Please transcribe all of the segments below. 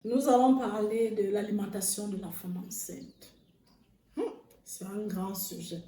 Nous allons parler de l'alimentation de la femme enceinte. C'est un grand sujet.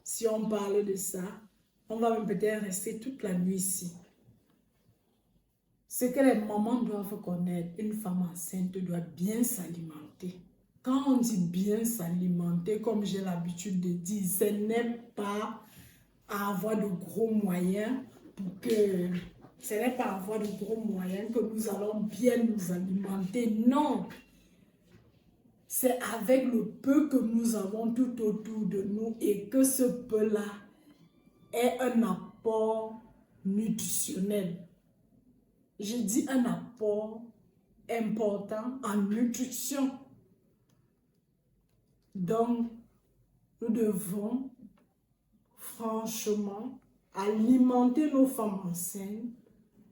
Si on parle de ça, on va même peut-être rester toute la nuit ici. Ce que les mamans doivent connaître, une femme enceinte doit bien s'alimenter. Quand on dit bien s'alimenter, comme j'ai l'habitude de dire, ce n'est pas à avoir de gros moyens pour que... Ce n'est pas avoir de gros moyens que nous allons bien nous alimenter. Non! C'est avec le peu que nous avons tout autour de nous et que ce peu-là est un apport nutritionnel. Je dis un apport important en nutrition. Donc, nous devons franchement alimenter nos femmes enceintes.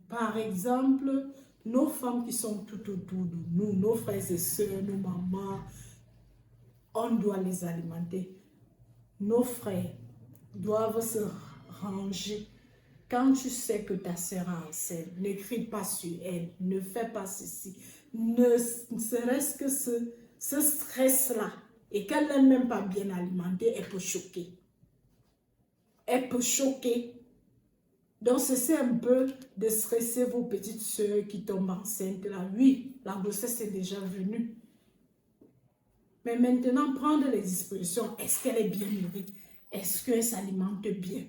Par exemple, nos femmes qui sont tout autour de nous, nos frères et sœurs, nos mamans, on doit les alimenter. Nos frères doivent se ranger. Quand tu sais que ta sœur est enceinte, ne crie pas sur elle, ne fais pas ceci. Ne serait-ce que ce stress-là, et qu'elle n'est même pas bien alimentée, elle peut choquer. Elle peut choquer. Donc, cessez un peu de stresser vos petites sœurs qui tombent enceintes là. Oui, la grossesse est déjà venue. Mais maintenant, prendre les dispositions. Est-ce qu'elle est bien nourrie? Est-ce qu'elle s'alimente bien?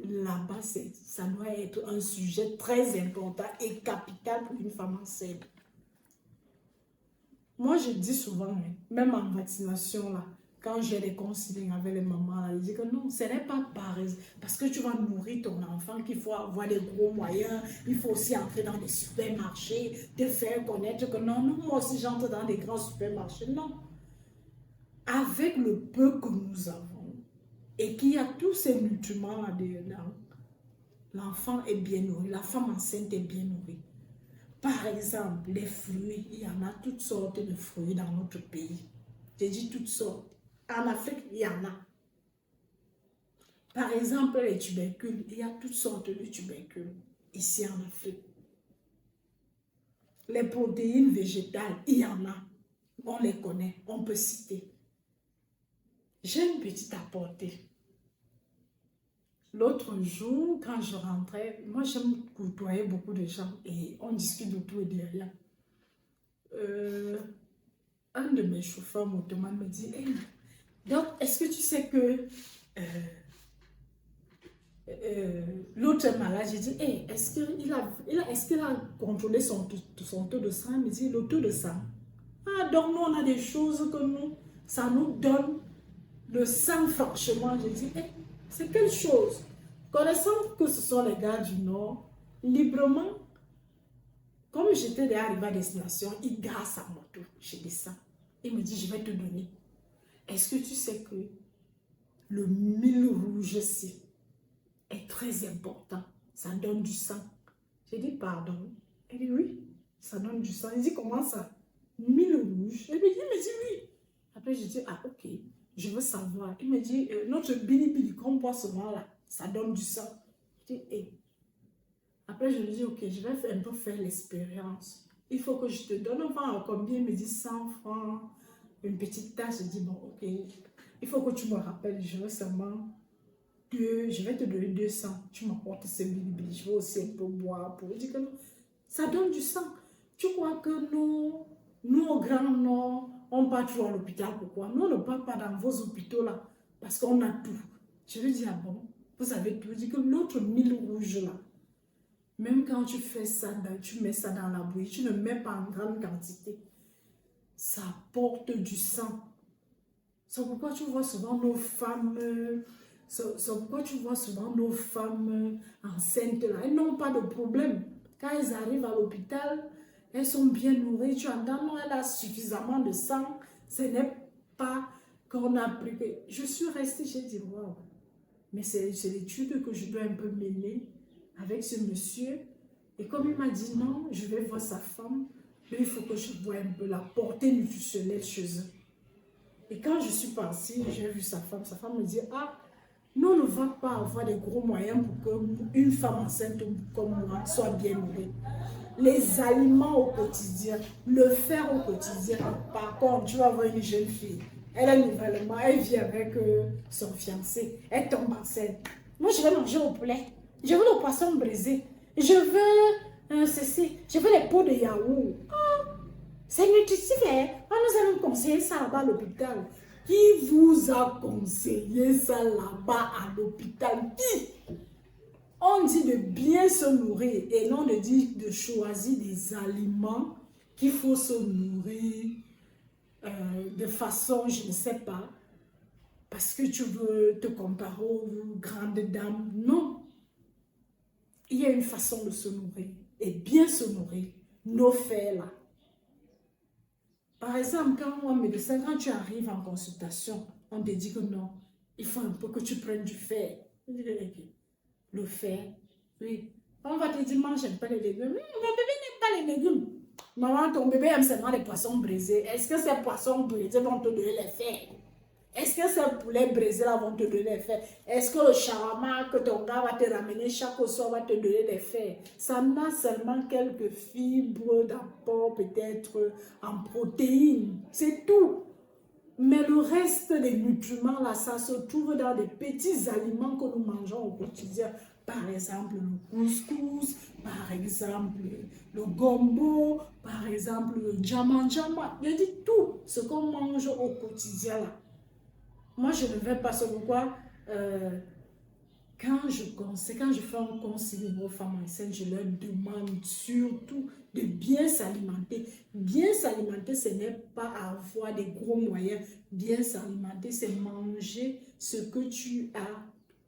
Là-bas, ça doit être un sujet très important et capital pour une femme enceinte. Moi, je dis souvent, même en vaccination, là, quand j'ai des counselings avec les mamans, là, je dis que non, ce n'est pas pareil. Parce que tu vas nourrir ton enfant, qu'il faut avoir des gros moyens, il faut aussi entrer dans des supermarchés, te faire connaître que non, moi aussi j'entre dans des grands supermarchés. Non. Avec le peu que nous avons, et qu'il y a tous ces nutriments là-dedans, l'enfant est bien nourri, la femme enceinte est bien nourrie. Par exemple, les fruits, il y en a toutes sortes de fruits dans notre pays. J'ai dit toutes sortes. En Afrique, il y en a. Par exemple, les tubercules, il y a toutes sortes de tubercules ici en Afrique. Les protéines végétales, il y en a. On les connaît, on peut citer. J'ai une petite apportée. L'autre jour, quand je rentrais, moi j'aime côtoyer beaucoup de gens et on discute de tout et de rien. Un de mes chauffeurs motoman me dit, hey, donc est-ce que tu sais que l'autre est malade? J'ai dit, hey, est-ce qu'il a contrôlé son taux de sang? Il me dit, le taux de sang. Ah, donc nous on a des choses que ça nous donne le sang franchement. J'ai dit, hey, c'est quelle chose? Connaissant que ce sont les gars du Nord, librement, comme j'étais déjà arrivé à destination, il gare sa moto, je descends. Il me dit, je vais te donner. Est-ce que tu sais que le mil rouge ici est très important? Ça donne du sang. J'ai dit, pardon. Elle dit, oui, ça donne du sang. Il dit, comment ça? Mil rouge. Il me dit, oui. Après, je dis, ah, ok, je veux savoir. Il me dit, notre bilibili qu'on boit souvent là, ça donne du sang. Je dis, hey. Après, je lui dis, ok, je vais un peu faire l'expérience. Il faut que je te donne, enfin, combien? Il me dit 100 francs, une petite tasse. Je dis, bon, ok, il faut que tu me rappelles, je veux seulement je vais te donner 200. Tu m'apportes ce bilibili, je vais aussi un peu boire pour dire que non, ça donne du sang. Tu crois que nous au Grand Nord, on part toujours à l'hôpital, pourquoi? Nous, on ne part pas dans vos hôpitaux là, parce qu'on a tout. Je lui dis, ah bon, vous avez tout. Je dis que l'autre mil rouge là, même quand tu fais ça, tu mets ça dans la bouillie, tu ne mets pas en grande quantité. Ça porte du sang. C'est pourquoi tu vois souvent nos femmes, enceintes là, elles n'ont pas de problème. Quand elles arrivent à l'hôpital, elles sont bien nourries. Tu entends, non, elle a suffisamment de sang. Ce n'est pas qu'on a pris. Je suis restée, j'ai dit, wow. Mais c'est l'étude que je dois un peu mêler avec ce monsieur. Et comme il m'a dit non, je vais voir sa femme, mais il faut que je voie un peu la portée nutritionnelle chez eux. Et quand je suis partie, j'ai vu sa femme me dit, ah, nous on ne va pas avoir des gros moyens pour qu'une femme enceinte comme moi soit bien nourrie. les aliments au quotidien, le faire au quotidien. Par contre, tu vas voir une jeune fille, elle est nouvellement, elle vit avec son fiancé, elle tombe enceinte. Moi, je vais manger au poulet, je veux le poisson brisé, je veux ceci, je veux les pots de yaourt. C'est nutritif, hein? On nous a même conseillé ça là-bas à l'hôpital. Qui vous a conseillé ça là-bas à l'hôpital? Qui? On dit de bien se nourrir et non de dire de choisir des aliments qu'il faut se nourrir de façon, je ne sais pas, parce que tu veux te comparer aux grandes dames. Non. Il y a une façon de se nourrir et bien se nourrir. Nos faits là. Par exemple, quand un médecin, quand tu arrives en consultation, on te dit que non, il faut un peu que tu prennes du fer. Le fer, oui. On va te dire, mange un peu les légumes. Mon bébé n'aime pas les légumes. Maman, ton bébé aime seulement les poissons brisés. Est-ce que ces poissons brisés vont te donner les fers? Est-ce que ces poulets brisés là vont te donner des fers? Est-ce que le shawarma que ton gars va te ramener chaque soir va te donner des fers? Ça n'a seulement quelques fibres d'apport peut-être en protéines. C'est tout. Mais le reste des nutriments là, ça se trouve dans des petits aliments que nous mangeons au quotidien. Par exemple, le couscous, par exemple, le gombo, par exemple, le djama. Je dis tout ce qu'on mange au quotidien là. Moi, je ne vais pas, c'est pourquoi, quand je fais un conseil aux femmes enceintes, je leur demande surtout de bien s'alimenter. Bien s'alimenter, ce n'est pas avoir des gros moyens. Bien s'alimenter, c'est manger ce que tu as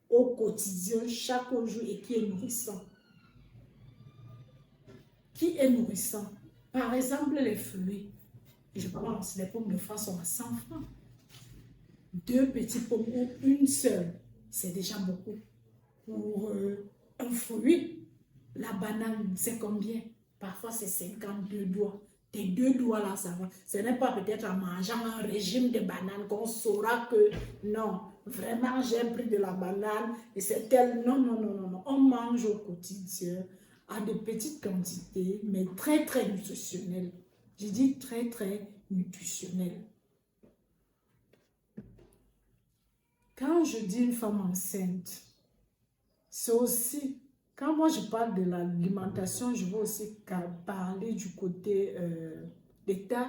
au quotidien, chaque jour, et qui est nourrissant. Qui est nourrissant? Par exemple, les fruits. Je pense, les pommes de France sont à 100 francs. 2 petites pommes ou une seule, c'est déjà beaucoup. Pour un fruit, la banane, c'est combien? Parfois, c'est 52 doigts. Tes 2 doigts là, ça va. Ce n'est pas peut-être en mangeant un régime de banane qu'on saura que non, vraiment, j'ai pris de la banane et c'est tel. Non, non, non, non, non. On mange au quotidien à de petites quantités, mais très, très nutritionnelles. Je dis très, très nutritionnelles. Quand je dis une femme enceinte, c'est aussi, quand moi je parle de l'alimentation, je veux aussi parler du côté l'état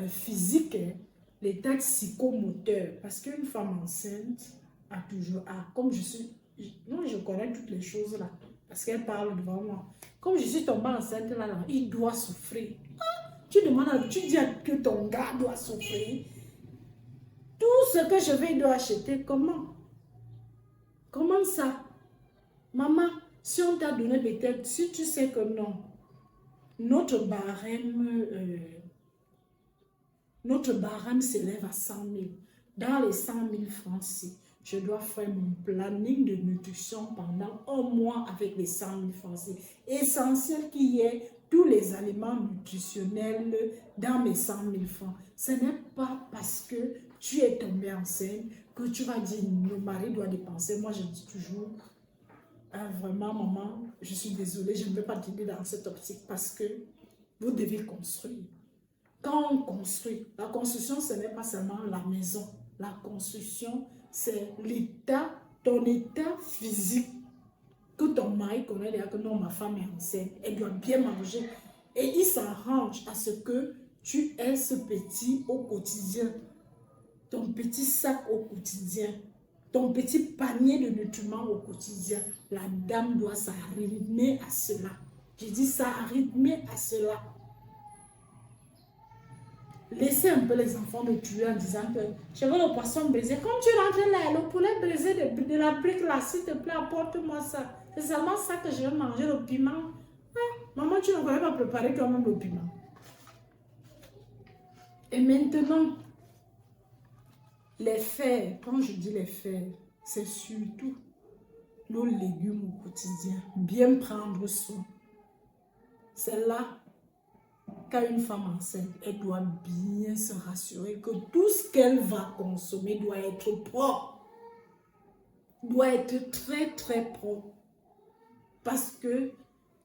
physique, hein, l'état psychomoteur. Parce qu'une femme enceinte a toujours, comme je suis, moi je connais toutes les choses là, parce qu'elle parle devant moi. Comme je suis tombée enceinte là, il doit souffrir. Tu demandes, tu dis que ton gars doit souffrir. Tout ce que je vais, il doit acheter, comment? Comment ça? Maman, si on t'a donné des têtes, si tu sais que non, notre barème s'élève à 100 000. Dans les 100 000 francs, si je dois faire mon planning de nutrition pendant un mois avec les 100 000 francs, c'est essentiel qu'il y ait tous les aliments nutritionnels dans mes 100 000 francs. Ce n'est pas parce que tu es tombée enceinte que tu vas dire le mari doit dépenser. Moi, je dis toujours, vraiment, maman, je suis désolée, je ne vais pas t'aider dans cette optique parce que vous devez construire. Quand on construit, la construction, ce n'est pas seulement la maison. La construction, c'est l'état, ton état physique. Que ton mari connaît déjà que non, ma femme est enceinte, elle doit bien manger. Et il s'arrange à ce que tu aies ce petit au quotidien, ton petit sac au quotidien, ton petit panier de nutriments au quotidien. La dame doit s'arrimer à cela. Je dis s'arrimer à cela. Laissez un peu les enfants me tuer en disant que je veux le poisson brisé. Quand tu rentres là, le poulet brisé de la brique là, s'il te plaît, apporte-moi ça. C'est seulement ça que je vais manger, le piment. Ah, maman, tu ne vas pas préparer quand même le piment. Et maintenant, les fers, quand je dis les fers, c'est surtout nos légumes au quotidien. Bien prendre soin. C'est là qu'une femme enceinte, elle doit bien se rassurer que tout ce qu'elle va consommer doit être propre. Doit être très, très propre. Parce que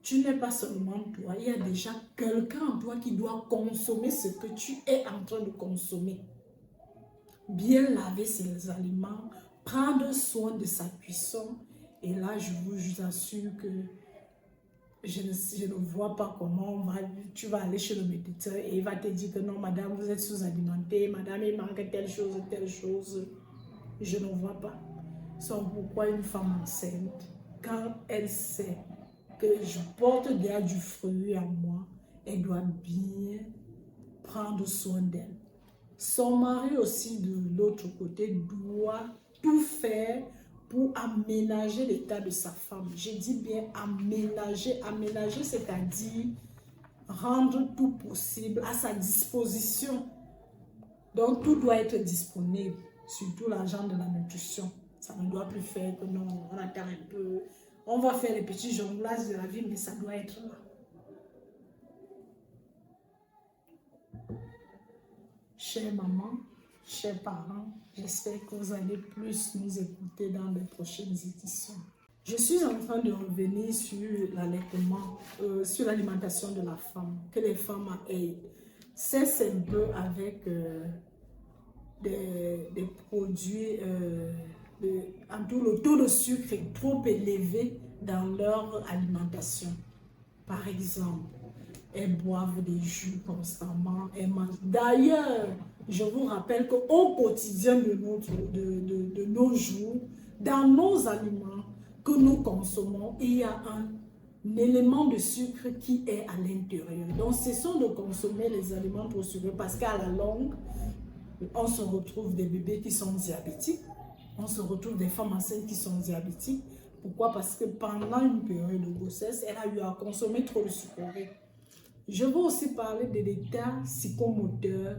tu n'es pas seulement toi, il y a déjà quelqu'un en toi qui doit consommer ce que tu es en train de consommer. Bien laver ses aliments, prendre soin de sa cuisson. Et là, je vous assure que je ne vois pas comment tu vas aller chez le médecin et il va te dire que non, madame, vous êtes sous-alimentée, madame, il manque telle chose, telle chose. Je ne vois pas. C'est pourquoi une femme enceinte, quand elle sait que je porte déjà du fruit en moi, elle doit bien prendre soin d'elle. Son mari aussi, de l'autre côté, doit tout faire pour aménager l'état de sa femme. Je dis bien aménager. Aménager, c'est-à-dire rendre tout possible à sa disposition. Donc, tout doit être disponible, surtout l'argent de la nutrition. Ça ne doit plus faire que non, on attend un peu. On va faire les petits jonglages de la vie, mais ça doit être là. Chère maman, chers parents, j'espère que vous allez plus nous écouter dans les prochaines éditions. Je suis en train de revenir sur l'allaitement, sur l'alimentation de la femme, que les femmes aient. C'est un peu avec des produits, en tout le taux de sucre est trop élevé dans leur alimentation. Par exemple, elles boivent des jus constamment, elles mangent. D'ailleurs, je vous rappelle qu'au quotidien de nos jours, dans nos aliments que nous consommons, il y a un élément de sucre qui est à l'intérieur. Donc, cessons de consommer les aliments trop sucrés parce qu'à la longue, on se retrouve des bébés qui sont diabétiques, on se retrouve des femmes enceintes qui sont diabétiques. Pourquoi? Parce que pendant une période de grossesse, elle a eu à consommer trop de sucreries. Je veux aussi parler de l'état psychomoteur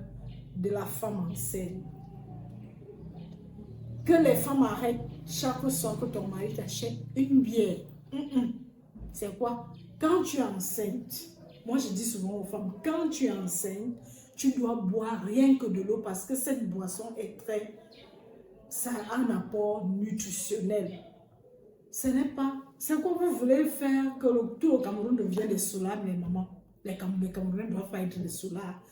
de la femme enceinte. Que les femmes arrêtent chaque soir que ton mari t'achète une bière. C'est quoi? Quand tu es enceinte, moi je dis souvent aux femmes, quand tu es enceinte, tu dois boire rien que de l'eau parce que cette boisson est ça a un apport nutritionnel. Ce n'est pas, c'est quoi vous voulez faire que tout le Cameroun devienne des soulards, les mamans. Les Camerounais ne doivent pas être des soulards.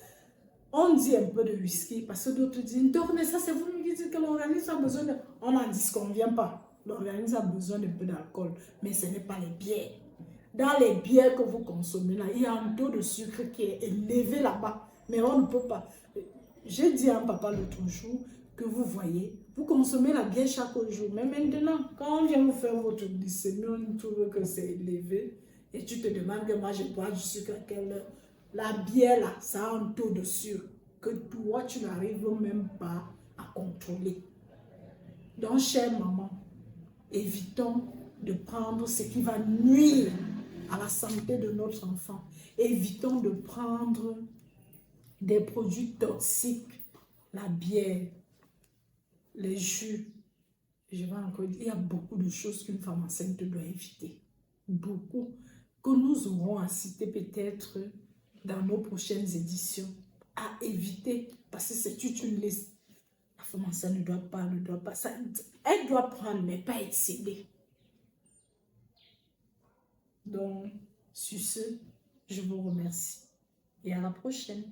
On dit un peu de whisky parce que d'autres disent, donc mais ça c'est vous qui dites que l'organisme a besoin de... On n'en disconvient pas. L'organisme a besoin d'un peu d'alcool, mais ce n'est pas les bières. Dans les bières que vous consommez là, il y a un taux de sucre qui est élevé là-bas, mais on ne peut pas. J'ai dit à un papa l'autre jour que vous voyez, vous consommez la bière chaque jour, mais maintenant, quand on vient vous faire votre glycémie, on trouve que c'est élevé, et tu te demandes que moi je bois du sucre à quelle heure. La bière là, ça a un taux de sucre que toi tu n'arrives même pas à contrôler. Donc, chère maman, évitons de prendre ce qui va nuire à la santé de notre enfant. Évitons de prendre des produits toxiques, la bière, les jus. Je vais encore dire, il y a beaucoup de choses qu'une femme enceinte doit éviter. Beaucoup. Que nous aurons à citer peut-être dans nos prochaines éditions. À éviter, parce que c'est toute une liste. La femme enceinte ne doit pas. Ça, elle doit prendre, mais pas excéder. Donc, sur ce, je vous remercie. Et à la prochaine.